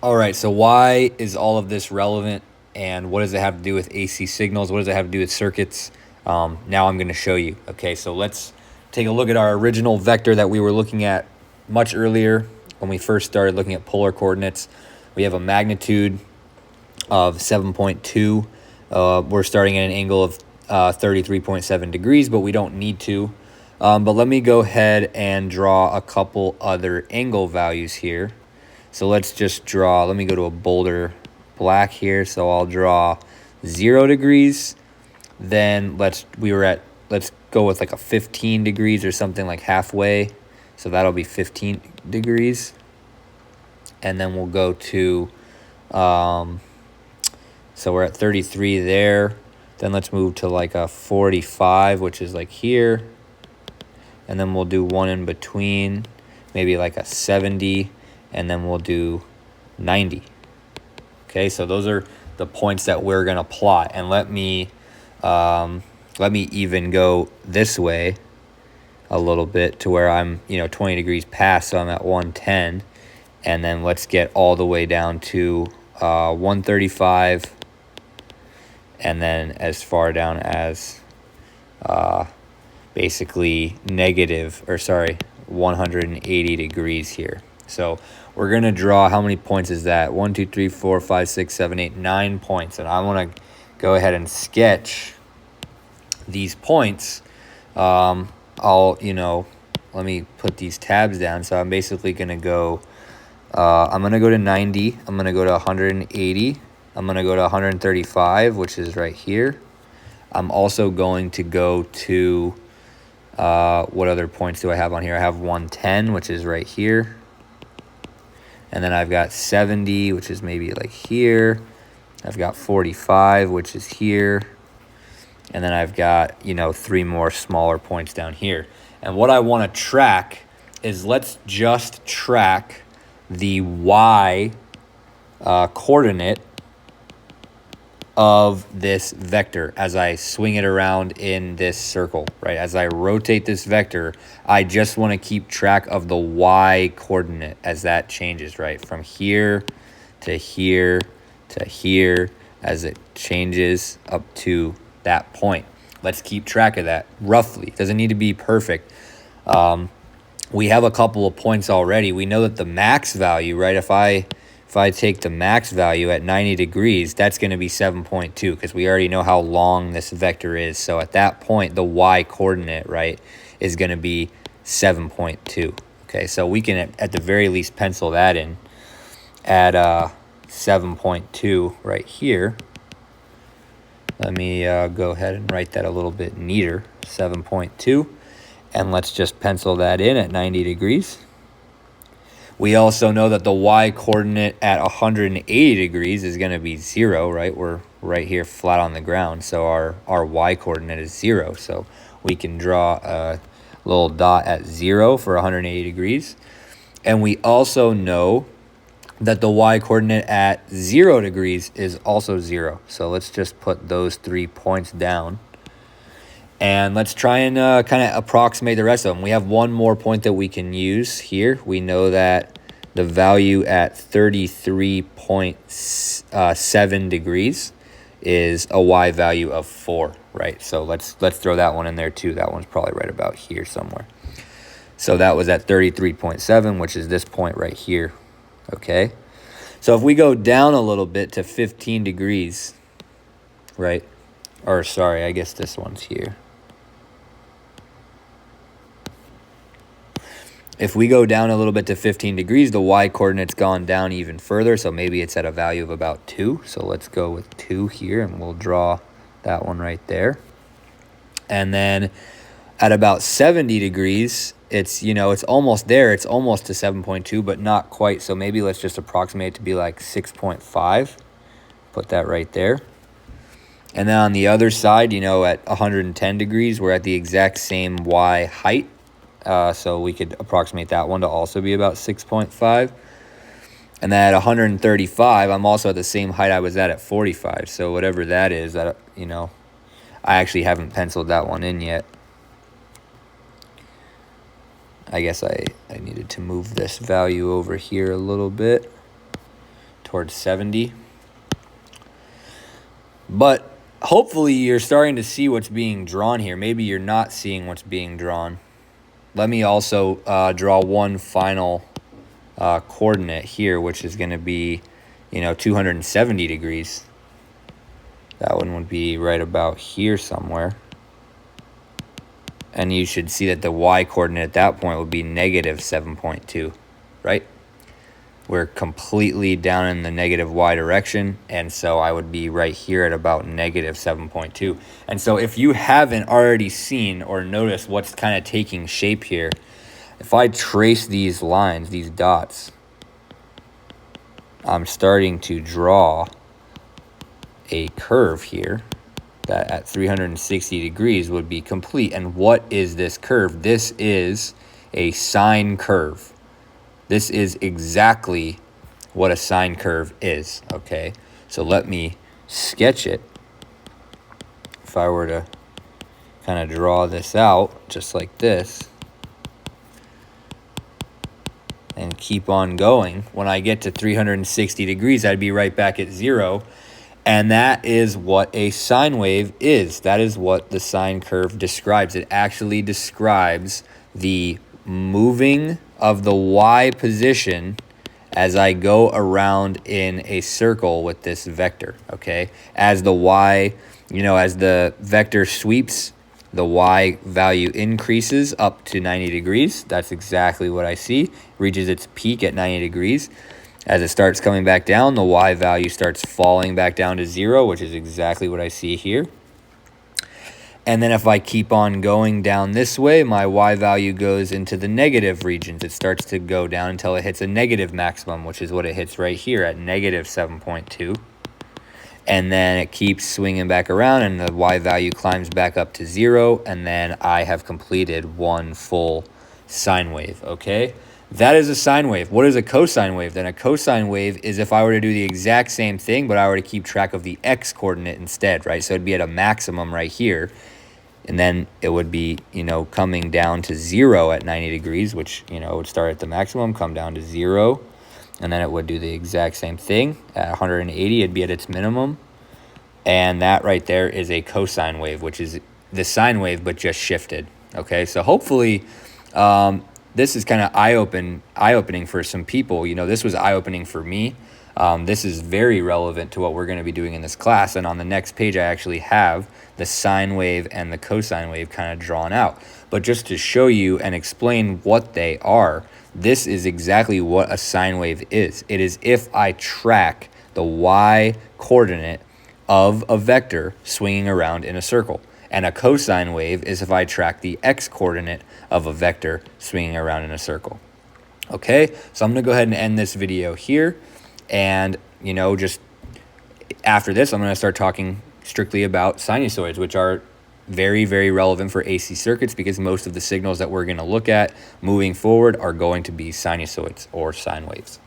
All right, so why is all of this relevant, and what does it have to do with AC signals? What does it have to do with circuits? Now I'm going to show you. Okay, so let's take a look at our original vector that we were looking at much earlier when we first started looking at polar coordinates. We have a magnitude of 7.2. We're starting at an angle of 33.7 degrees, but we don't need to. But let me go ahead and draw a couple other angle values here. So let's just draw, let me go to a bolder black here. So I'll draw 0 degrees. Then let's go with like a 15 degrees or something, like halfway. So that'll be 15 degrees. And then we'll go to, so we're at 33 there. Then let's move to like a 45, which is like here. And then we'll do one in between, maybe like a 70. And then we'll do 90. Okay, so those are the points that we're gonna plot. And let me even go this way a little bit to where I'm 20 degrees past, so I'm at 110. And then let's get all the way down to 135, and then as far down as basically 180 degrees here. So we're going to draw, how many points is that? 1, 2, 3, 4, 5, 6, 7, 8, 9 points. And I want to go ahead and sketch these points. Let me put these tabs down. So I'm basically going to go, I'm going to go to 90. I'm going to go to 180. I'm going to go to 135, which is right here. I'm also going to go to, what other points do I have on here? I have 110, which is right here. And then I've got 70, which is maybe like here. I've got 45, which is here. And then I've got, 3 more smaller points down here. And what I want to track is, let's just track the y coordinate of this vector as I swing it around in this circle, right? As I rotate this vector, I just want to keep track of the y coordinate as that changes, right? From here to here to here, as it changes up to that point. Let's keep track of that roughly. It doesn't need to be perfect. We have a couple of points already. We know that the max value, right? If I take the max value at 90 degrees, that's going to be 7.2, because we already know how long this vector is. So at that point, the y coordinate, right, is going to be 7.2. Okay, so we can at the very least pencil that in at 7.2 right here. Let me go ahead and write that a little bit neater, 7.2. And let's just pencil that in at 90 degrees. We also know that the y coordinate at 180 degrees is going to be 0, right? We're right here flat on the ground, so our y coordinate is 0. So we can draw a little dot at 0 for 180 degrees. And we also know that the y coordinate at 0 degrees is also 0. So let's just put those 3 points down. And let's try and kind of approximate the rest of them. We have one more point that we can use here. We know that the value at 33.7 degrees is a y value of 4, right? So let's throw that one in there too. That one's probably right about here somewhere. So that was at 33.7, which is this point right here, okay? So if we go down a little bit to 15 degrees, right? Or sorry, I guess this one's here. If we go down a little bit to 15 degrees, the y coordinate's gone down even further, so maybe it's at a value of about 2. So let's go with 2 here, and we'll draw that one right there. And then at about 70 degrees, it's almost there. It's almost to 7.2, but not quite. So maybe let's just approximate it to be like 6.5. Put that right there. And then on the other side, at 110 degrees, we're at the exact same y height. So we could approximate that one to also be about 6.5. And then at 135, I'm also at the same height I was at 45. So whatever that is, that I actually haven't penciled that one in yet. I guess I needed to move this value over here a little bit. towards 70. But hopefully you're starting to see what's being drawn here. Maybe you're not seeing what's being drawn. Let me also draw one final coordinate here, which is going to be, 270 degrees. That one would be right about here somewhere. And you should see that the y coordinate at that point would be negative 7.2, right? We're completely down in the negative y direction, and so I would be right here at about negative 7.2. And so if you haven't already seen or noticed what's kind of taking shape here, if I trace these lines, these dots, I'm starting to draw a curve here that at 360 degrees would be complete. And what is this curve? This is a sine curve. This is exactly what a sine curve is, okay? So let me sketch it. If I were to kind of draw this out just like this and keep on going, when I get to 360 degrees, I'd be right back at 0. And that is what a sine wave is. That is what the sine curve describes. It actually describes the moving of the y position as I go around in a circle with this vector, okay? As the y, as the vector sweeps, the y value increases up to 90 degrees. That's exactly what I see. Reaches its peak at 90 degrees. As it starts coming back down, the y value starts falling back down to 0, which is exactly what I see here. And then if I keep on going down this way, my y value goes into the negative regions. It starts to go down until it hits a negative maximum, which is what it hits right here at negative 7.2. And then it keeps swinging back around, and the y value climbs back up to 0, and then I have completed one full sine wave, okay? That is a sine wave. What is a cosine wave? Then a cosine wave is if I were to do the exact same thing, but I were to keep track of the x coordinate instead, right? So it'd be at a maximum right here. And then it would be, coming down to 0 at 90 degrees, which, would start at the maximum, come down to 0. And then it would do the exact same thing. At 180, it'd be at its minimum. And that right there is a cosine wave, which is the sine wave, but just shifted. Okay, so hopefully this is kind of eye-opening for some people. This was eye-opening for me. This is very relevant to what we're going to be doing in this class. And on the next page, I actually have the sine wave and the cosine wave kind of drawn out. But just to show you and explain what they are, this is exactly what a sine wave is. It is if I track the y coordinate of a vector swinging around in a circle. And a cosine wave is if I track the x coordinate of a vector swinging around in a circle. Okay, so I'm going to go ahead and end this video here. And, just after this, I'm going to start talking strictly about sinusoids, which are very, very relevant for AC circuits because most of the signals that we're going to look at moving forward are going to be sinusoids or sine waves.